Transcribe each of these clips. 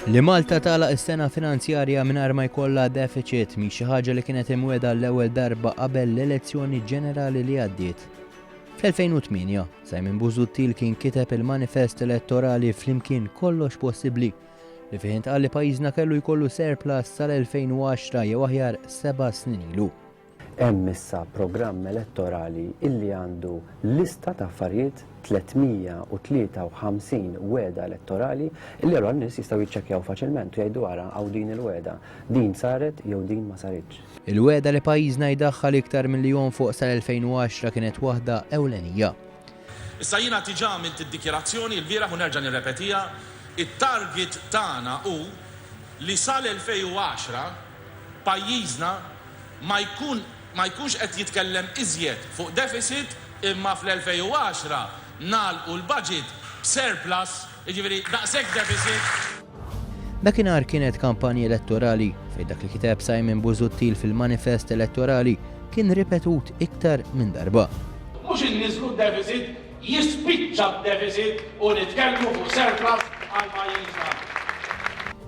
Li Malta tagħlaq is-sena finanzjarja mingħajr ma jkollha deficit mi xi ħaġa li kienet imwiegħda l-ewwel darba qabel l-elezzjoni ġenerali li għaddiet. Fl-2008, Simon Busuttil kien kiteb il-manifest elettorali flimkien kollox possibbli li fih intqal li pajjiżna kellu jkollu surplus sal-2010 jew aħjar 7 snin ilu. Hemm issa programm elettorali illi għandu lista ta' affarijiet 353 weda elettorali illi għal nies jistgħu jiċċekkjaw faċilment u jgħidu ara hawn din il-weda. Din saret jew din ma saritx. Il-weda li pajjiżna jdaħħal iktar miljon fuq sal-2010 kienet waħda ewlenija. Issa jiena diġà għamilt id-dikjarazzjoni l-bieraħ u nerġa' nirrepetiha, it-target tagħna hu li sal-2010 pajjiżna ma jkunx qed jitkellem iżjed fuq deficit imma fl-2010 nagħlqu l-budget b'surplus, jiġifieri daqshekk deficit. Dakinhar kienet kampanja elettorali fejn dak li kiteb Simon Busuttil fil-manifest elettorali kien ripetut iktar minn darba. Mhux inniżlu d-deficit, jispiċċa d-deficit u nitkellmu fuq surplus għal pajjiżna.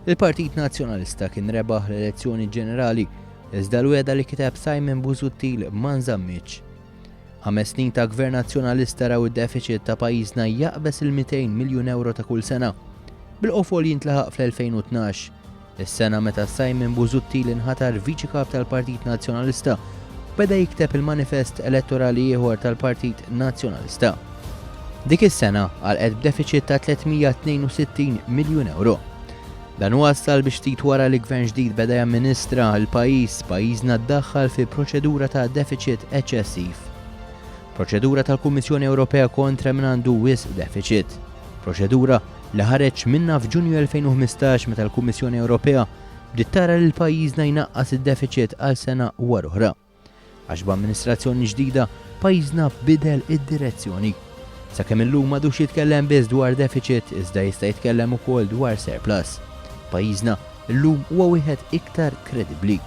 Il-Partit Nazzjonalista kien rebaħ l-elezzjoni ġenerali iżda l-weda li kiteb Simon Busuttil ma nżammitx. 5 snin ta' gvern nazzjonalista raw id-deficit ta' pajjiżna jaqbes il-200 miljun euro ta' kull sena. Bil-qofol jintlaħaq fl-2012, is-sena meta Simon Busuttil inħatar viċi kap tal-Partit Nazzjonalista beda jikteb il-manifest elettorali ieħor tal-Partit Nazzjonalista. Dik is-sena għalqet b'deficit ta' 362 miljun euro. Dan wassal biex ftit wara li gvern ġdid beda jamministra pajjiżna ddaħħal fi proċedura ta' deficit eċċessiv. Proċedura tal-Kummissjoni Ewropea kontra min għandu wisq deficit. Proċedura li ħareġ minnha f'Ġunju 2015 meta l-Kummissjoni Ewropea bdiet tara li l-pajjiżna jnaqqas id-deficit għal sena wara oħra. Għax b'amministrazzjoni ġdida pajjiżna bidel id-direzzjoni. Sakemm illum m'għadux jitkellem biss dwar deficit iżda jista' jitkellem ukoll dwar surplus. Pajjiżna llum huwa wieħed iktar kredibbli.